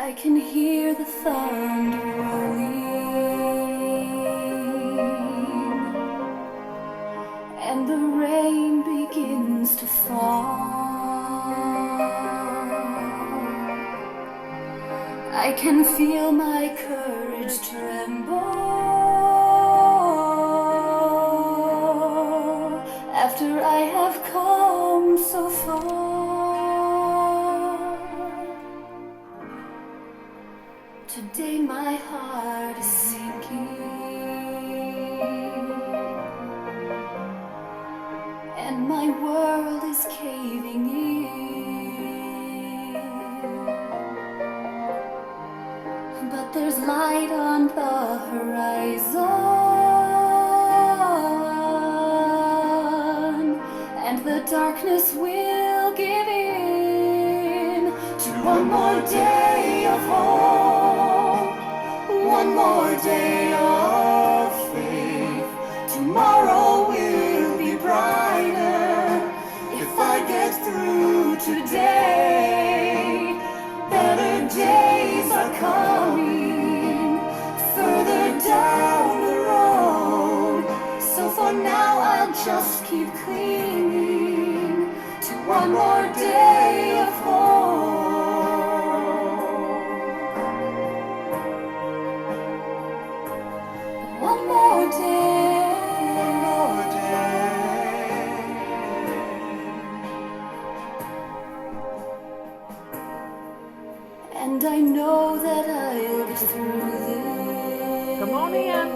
I can hear the thunder rolling, and the rain begins to fall. I can feel my courage tremble after I have come so far. Today my heart is sinking, and my world is caving in. But there's light on the horizon, and the darkness will give in to one more day of hope, one more day of faith. Tomorrow will be brighter if I get through today. Better days are coming further down the road. So for now I'll just keep clinging to one more day of hope. One more day, one more day. And I know that I'll get through this. Come on in.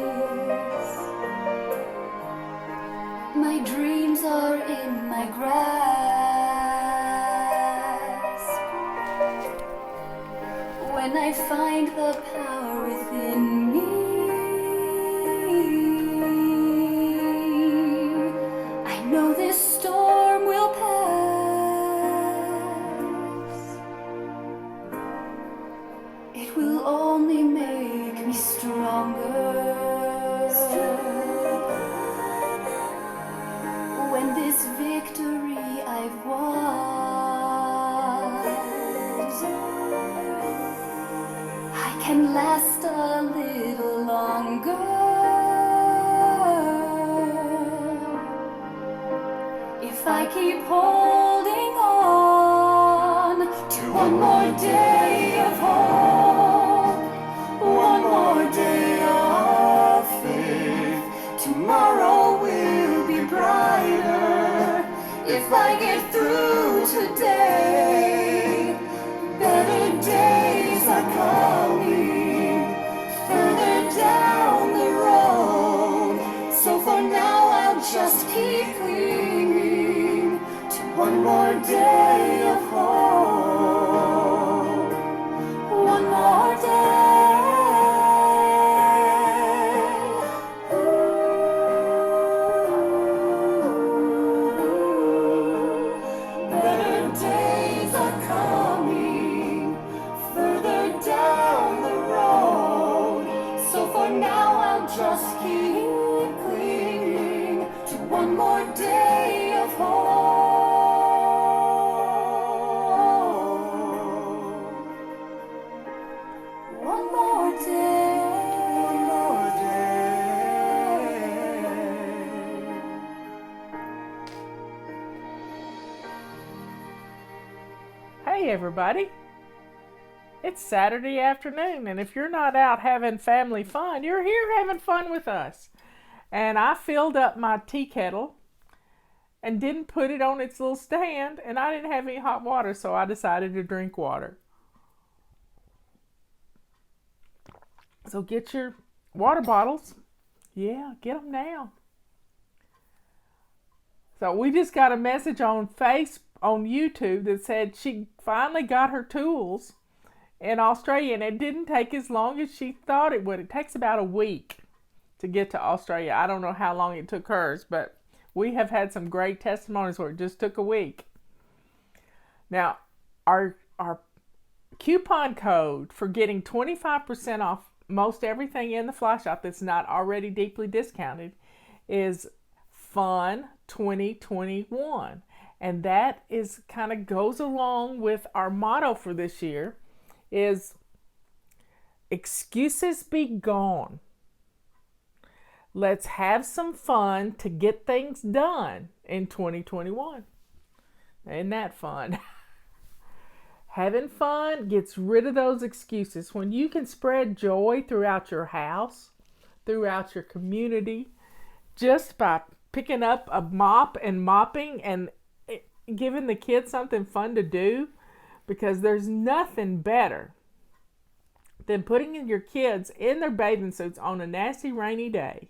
My dreams are in my grasp. When I find the power within me, I know this storm will pass. It will only make me stronger. When this victory I've won, I can last a little longer if I keep holding on to one more day of hope, one more day of faith. Tomorrow will be brighter if I get through today. Better days are coming further down the road. So for now I'll just keep clinging to one more day of hope, one more day. Better days are coming further down the road. So for now I'll just keep clinging to one more day of hope. One more day, one more day. Hey everybody. It's Saturday afternoon, and if you're not out having family fun, you're here having fun with us. And I filled up my tea kettle and didn't put it on its little stand, and I didn't have any hot water, so I decided to drink water. So get your water bottles. Yeah, get them now. So we just got a message on YouTube that said she finally got her tools in Australia, and it didn't take as long as she thought it would. It takes about a week to get to Australia. I don't know how long it took hers, but we have had some great testimonies where it just took a week. Now, our coupon code for getting 25% off most everything in the fly shop that's not already deeply discounted is FUN2021. And that is kind of goes along with our motto for this year is Excuses be gone. Let's have some fun to get things done in 2021. Isn't that fun? Having fun gets rid of those excuses. When you can spread joy throughout your house, throughout your community, just by picking up a mop and mopping and giving the kids something fun to do, because there's nothing better than putting your kids in their bathing suits on a nasty rainy day,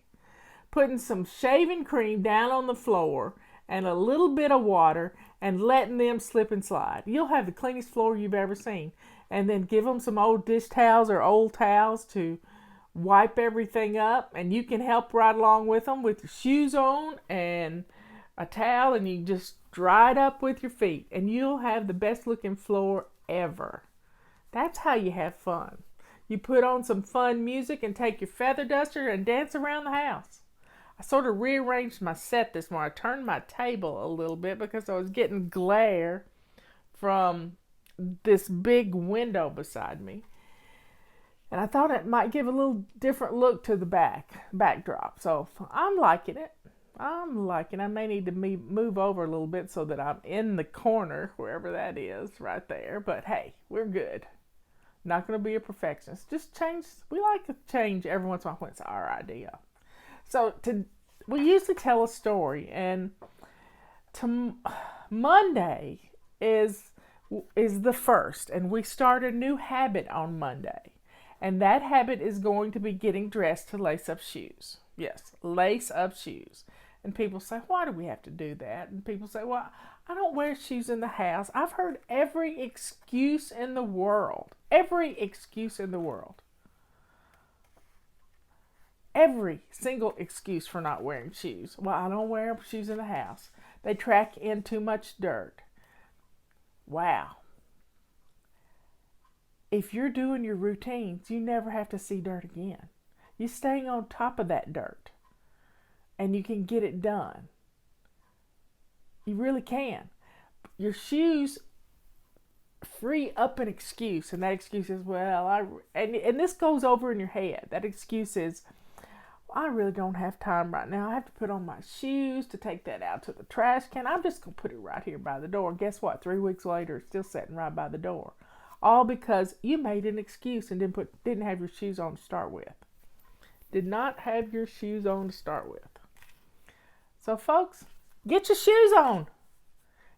putting some shaving cream down on the floor and a little bit of water and letting them slip and slide. You'll have the cleanest floor you've ever seen. And then give them some old dish towels or old towels to wipe everything up, and you can help right along with them with your shoes on and a towel, and you just dry it up with your feet, and you'll have the best looking floor ever. That's how you have fun. You put on some fun music and take your feather duster and dance around the house. I sort of rearranged my set this morning. I turned my table a little bit because I was getting glare from this big window beside me. And I thought it might give a little different look to the backdrop. So I'm liking it. I may need to move over a little bit so that I'm in the corner, wherever that is, right there. But hey, we're good. Not going to be a perfectionist. Just change. We like to change every once in a while when it's our idea. So we usually tell a story, and Monday is the first, and we start a new habit on Monday. And that habit is going to be getting dressed to lace up shoes. Yes, lace up shoes. And people say, why do we have to do that? And people say, well, I don't wear shoes in the house. I've heard every excuse in the world. Every excuse in the world. Every single excuse for not wearing shoes. Well, I don't wear shoes in the house. They track in too much dirt. Wow. If you're doing your routines, you never have to see dirt again. You're staying on top of that dirt. And you can get it done. You really can. Your shoes free up an excuse. And that excuse is, and this goes over in your head. That excuse is, I really don't have time right now. I have to put on my shoes to take that out to the trash can. I'm just going to put it right here by the door. Guess what? 3 weeks later, it's still sitting right by the door. All because you made an excuse and didn't have your shoes on to start with. Did not have your shoes on to start with. So folks, get your shoes on.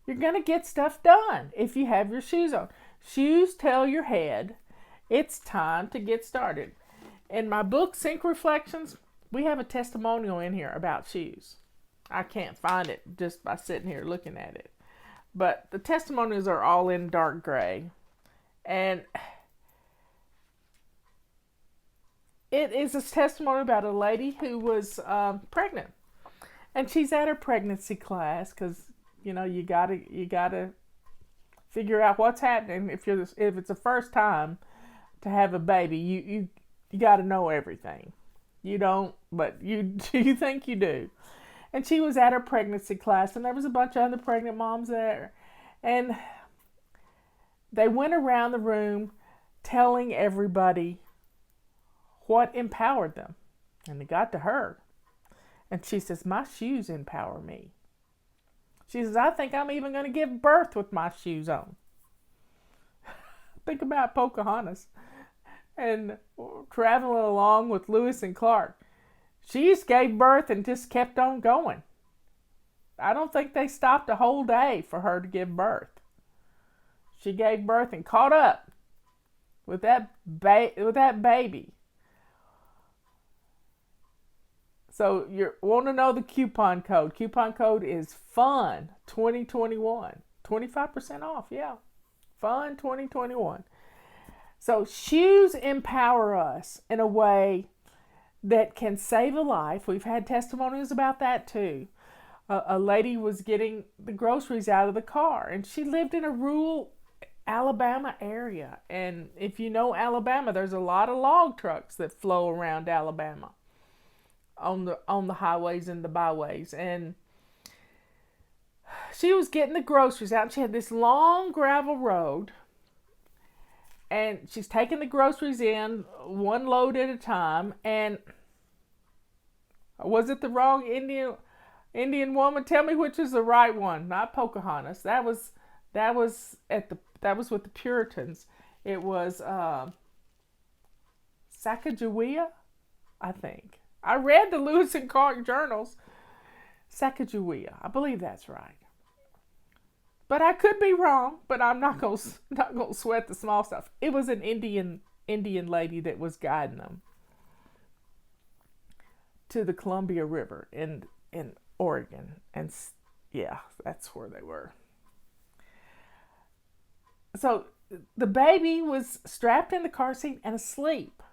You're going to get stuff done if you have your shoes on. Shoes tell your head it's time to get started. In my book, Sync Reflections, we have a testimonial in here about shoes. I can't find it just by sitting here looking at it. But the testimonials are all in dark gray. And it is a testimony about a lady who was pregnant. And she's at her pregnancy class because, you gotta figure out what's happening. If it's the first time to have a baby, you got to know everything. You don't, but you think you do. And she was at her pregnancy class, and there was a bunch of other pregnant moms there. And they went around the room telling everybody what empowered them. And they got to her. And she says, my shoes empower me. She says, I think I'm even going to give birth with my shoes on. Think about Pocahontas and traveling along with Lewis and Clark. She just gave birth and just kept on going. I don't think they stopped a whole day for her to give birth. She gave birth and caught up with that baby. So you want to know the coupon code. Coupon code is FUN 2021. 25% off, yeah. FUN 2021. So shoes empower us in a way that can save a life. We've had testimonials about that too. A lady was getting the groceries out of the car, and she lived in a rural Alabama area. And if you know Alabama, there's a lot of log trucks that flow around Alabama on the highways and the byways. And she was getting the groceries out, and she had this long gravel road, and she's taking the groceries in one load at a time. And was it the wrong Indian woman? Tell me which is the right one. Not Pocahontas. That was with the Puritans. It was Sacagawea, I think. I read the Lewis and Clark journals. Sacagawea. I believe that's right. But I could be wrong. But I'm not gonna sweat the small stuff. It was an Indian lady that was guiding them to the Columbia River in Oregon, and yeah, that's where they were. So the baby was strapped in the car seat and asleep,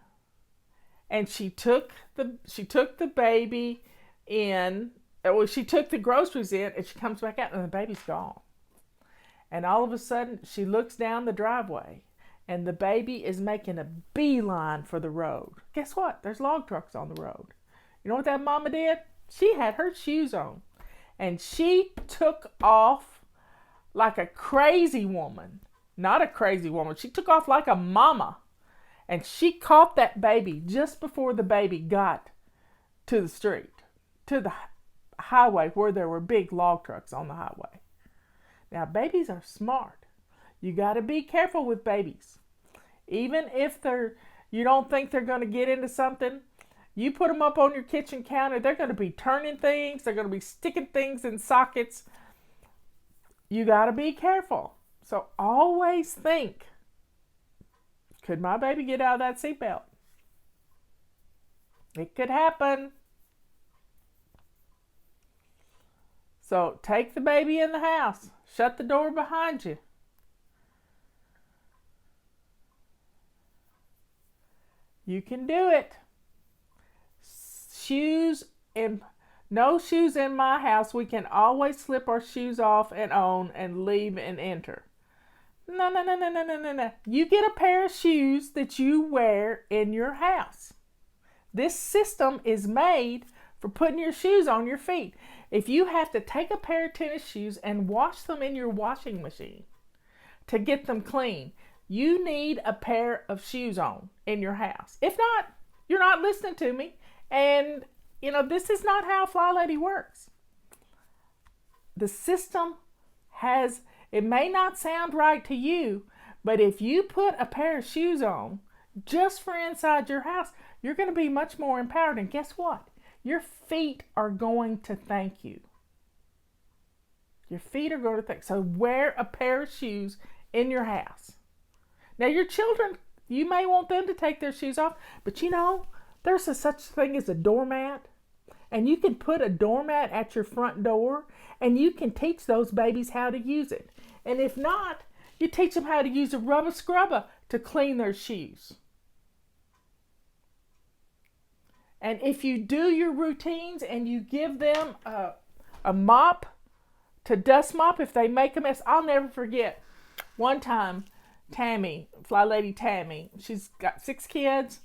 and she took the baby in. Well, she took the groceries in, and she comes back out, and the baby's gone. And all of a sudden, she looks down the driveway, and the baby is making a beeline for the road. Guess what? There's log trucks on the road. You know what that mama did? She had her shoes on, and she took off like a crazy woman. Not a crazy woman. She took off like a mama, and she caught that baby just before the baby got to the street, to the highway where there were big log trucks on the highway. Now, babies are smart. You got to be careful with babies. Even if you don't think they're going to get into something, you put them up on your kitchen counter, they're going to be turning things, they're going to be sticking things in sockets. You got to be careful. So always think, could my baby get out of that seatbelt? It could happen. So take the baby in the house. Shut the door behind you. You can do it. No shoes in my house. We can always slip our shoes off and on and leave and enter. No. You get a pair of shoes that you wear in your house. This system is made for putting your shoes on your feet. If you have to take a pair of tennis shoes and wash them in your washing machine to get them clean, you need a pair of shoes on in your house. If not, you're not listening to me. And, this is not how Fly Lady works. The system it may not sound right to you, but if you put a pair of shoes on just for inside your house, you're going to be much more empowered. And guess what? Your feet are going to thank you. Your feet are going to thank you. So wear a pair of shoes in your house. Now, your children, you may want them to take their shoes off, but there's a such thing as a doormat. And you can put a doormat at your front door, and you can teach those babies how to use it. And if not, you teach them how to use a rubber scrubber to clean their shoes. And if you do your routines and you give them a mop to dust mop if they make a mess, I'll never forget. One time, Tammy, Fly Lady Tammy, she's got 6 kids,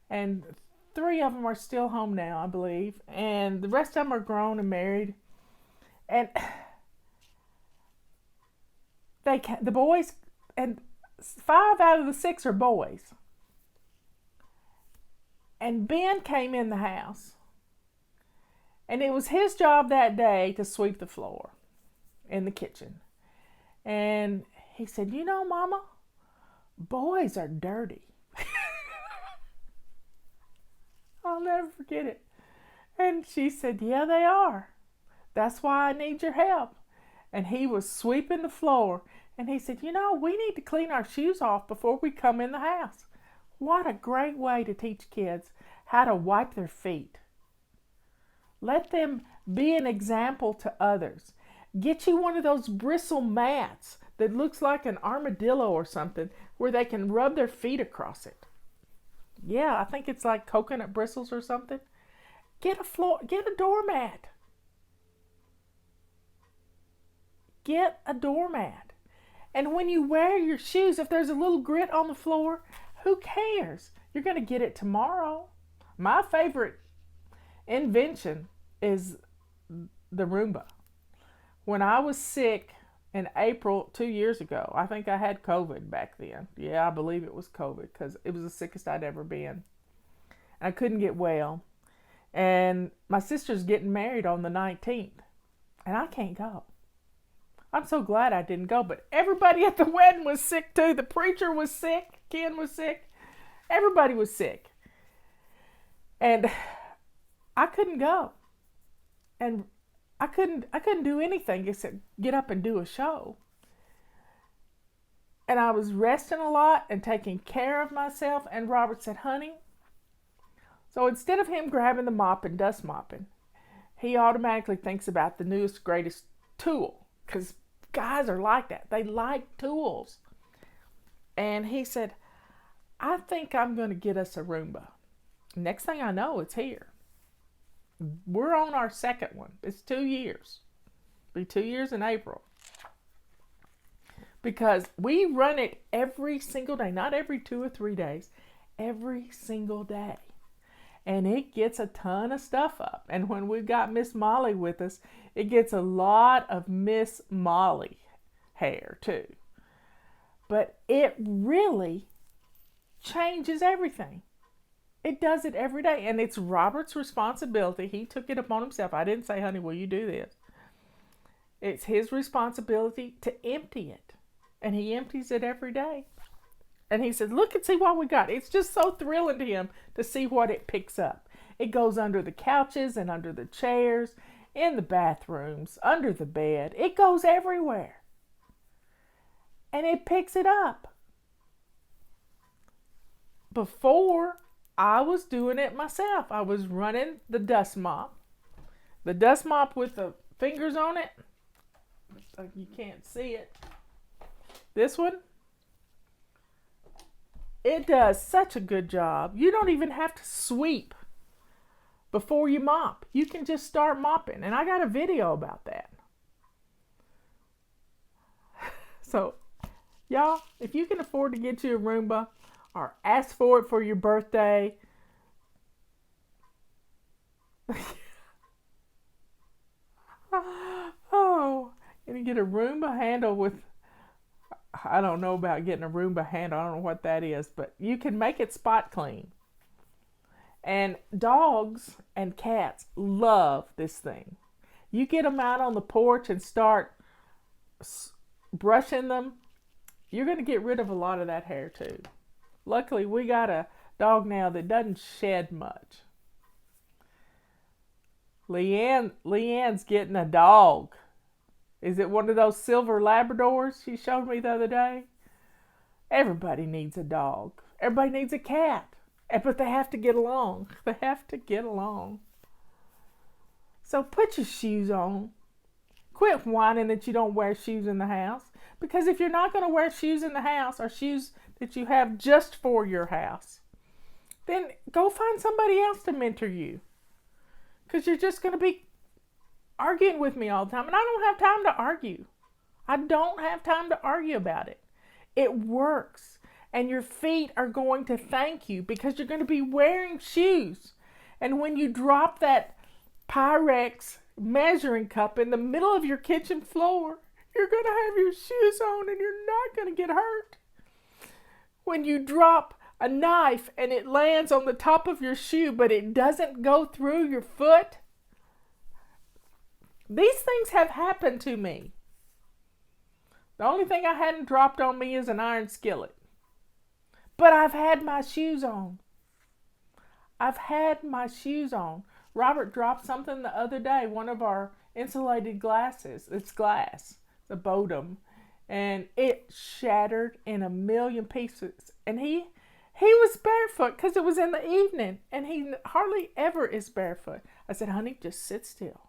and 3 of them are still home now, I believe. And the rest of them are grown and married. And the boys, and 5 out of the 6 are boys. And Ben came in the house, and it was his job that day to sweep the floor in the kitchen. And he said, Mama, boys are dirty. I'll never forget it. And she said, yeah, they are. That's why I need your help. And he was sweeping the floor, and he said, we need to clean our shoes off before we come in the house. What a great way to teach kids how to wipe their feet. Let them be an example to others. Get you one of those bristle mats that looks like an armadillo or something where they can rub their feet across it. Yeah, I think it's like coconut bristles or something. Get a doormat. Get a doormat. And when you wear your shoes, if there's a little grit on the floor, who cares? You're going to get it tomorrow. My favorite invention is the Roomba. When I was sick in April 2 years ago. I think I had COVID back then. Yeah, I believe it was COVID because it was the sickest I'd ever been. I couldn't get well. And my sister's getting married on the 19th. And I can't go. I'm so glad I didn't go. But everybody at the wedding was sick too. The preacher was sick. Ken was sick. Everybody was sick. And I couldn't go. And I couldn't do anything except get up and do a show. And I was resting a lot and taking care of myself. And Robert said, honey, so instead of him grabbing the mop and dust mopping, he automatically thinks about the newest, greatest tool. Because guys are like that. They like tools. And he said, I think I'm going to get us a Roomba. Next thing I know, it's here. We're on our second one. It's 2 years. It'll be 2 years in April. Because we run it every single day. Not every 2 or 3 days. Every single day. And it gets a ton of stuff up. And when we've got Miss Molly with us, it gets a lot of Miss Molly hair too. But it really changes everything. It does it every day. And it's Robert's responsibility. He took it upon himself. I didn't say, honey, will you do this? It's his responsibility to empty it. And he empties it every day. And he said, look and see what we got. It's just so thrilling to him to see what it picks up. It goes under the couches and under the chairs, in the bathrooms, under the bed. It goes everywhere. And it picks it up. Before, I was doing it myself. I was running the dust mop. The dust mop with the fingers on it. You can't see it. This one. It does such a good job. You don't even have to sweep before you mop. You can just start mopping. And I got a video about that. So, y'all, if you can afford to get you a Roomba or ask for it for your birthday, oh, and you get a Roomba handle with, I don't know about getting a Roomba handle. I don't know what that is, but you can make it spot clean. And dogs and cats love this thing. You get them out on the porch and start brushing them, you're going to get rid of a lot of that hair too. Luckily, we got a dog now that doesn't shed much. Leanne's getting a dog. Is it one of those silver Labradors she showed me the other day? Everybody needs a dog. Everybody needs a cat. But they have to get along. They have to get along. So put your shoes on. Quit whining that you don't wear shoes in the house. Because if you're not going to wear shoes in the house or shoes that you have just for your house, then go find somebody else to mentor you. Because you're just going to be arguing with me all the time. And I don't have time to argue. I don't have time to argue about it. It works. And your feet are going to thank you because you're going to be wearing shoes. And when you drop that Pyrex measuring cup in the middle of your kitchen floor, you're going to have your shoes on and you're not going to get hurt. When you drop a knife and it lands on the top of your shoe but it doesn't go through your foot, these things have happened to me. The only thing I hadn't dropped on me is an iron skillet. But I've had my shoes on. I've had my shoes on. Robert dropped something the other day, one of our insulated glasses. It's glass, the Bodum. And it shattered in a million pieces. And he was barefoot because it was in the evening. And he hardly ever is barefoot. I said, honey, just sit still.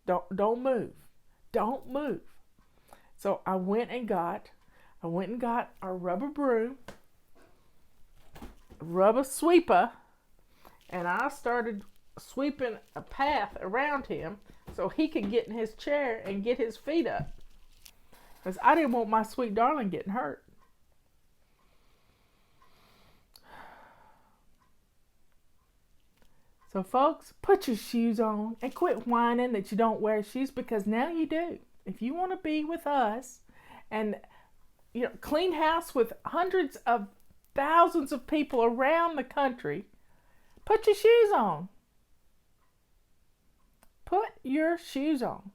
Don't move. Don't move. So I went and got our rubber broom, rubber sweeper, and I started sweeping a path around him so he could get in his chair and get his feet up. Because I didn't want my sweet darling getting hurt. So folks, put your shoes on and quit whining that you don't wear shoes, because now you do. if you want to be with us and clean house with hundreds of thousands of people around the country, put your shoes on. Put your shoes on,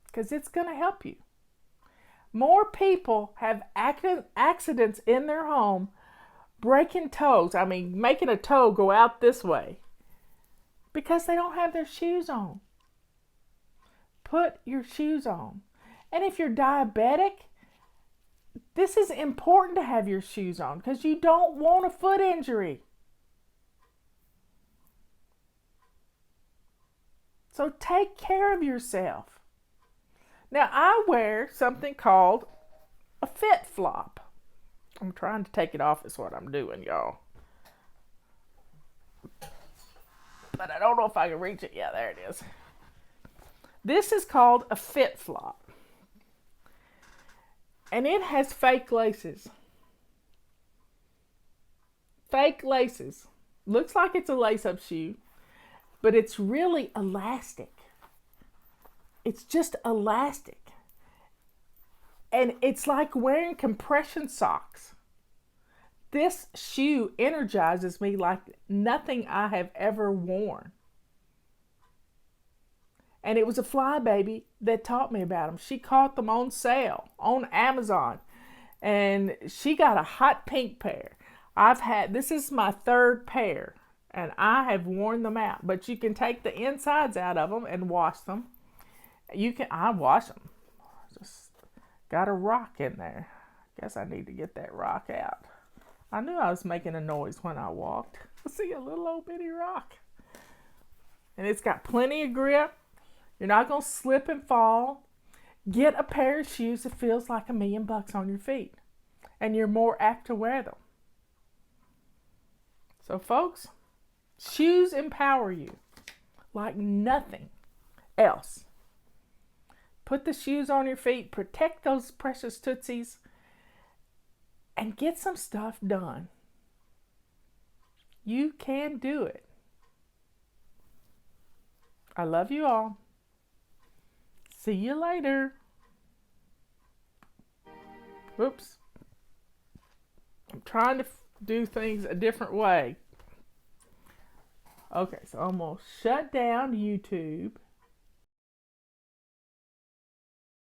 because it's going to help you. More people have accidents in their home, breaking toes. I mean, making a toe go out this way, because they don't have their shoes on. Put your shoes on. And if you're diabetic, this is important to have your shoes on, because you don't want a foot injury. So take care of yourself. Now, I wear something called a fit flop. I'm trying to take it off is what I'm doing, y'all. But I don't know if I can reach it. Yeah, there it is. This is called a fit flop. And it has fake laces. Fake laces. Looks like it's a lace-up shoe, but it's really elastic. It's just elastic. And it's like wearing compression socks. This shoe energizes me like nothing I have ever worn. And it was a fly baby that taught me about them. She caught them on sale on Amazon. And she got a hot pink pair. This is my third pair. And I have worn them out. But you can take the insides out of them and wash them. I wash them. Just got a rock in there. Guess I need to get that rock out. I knew I was making a noise when I walked. See, a little old bitty rock. And it's got plenty of grip. You're not going to slip and fall. Get a pair of shoes that feels like $1,000,000 on your feet. And you're more apt to wear them. So folks, shoes empower you like nothing else. Put the shoes on your feet. Protect those precious tootsies. And get some stuff done. You can do it. I love you all. See you later. Whoops. I'm trying to do things a different way. Okay, so I'm going to shut down YouTube.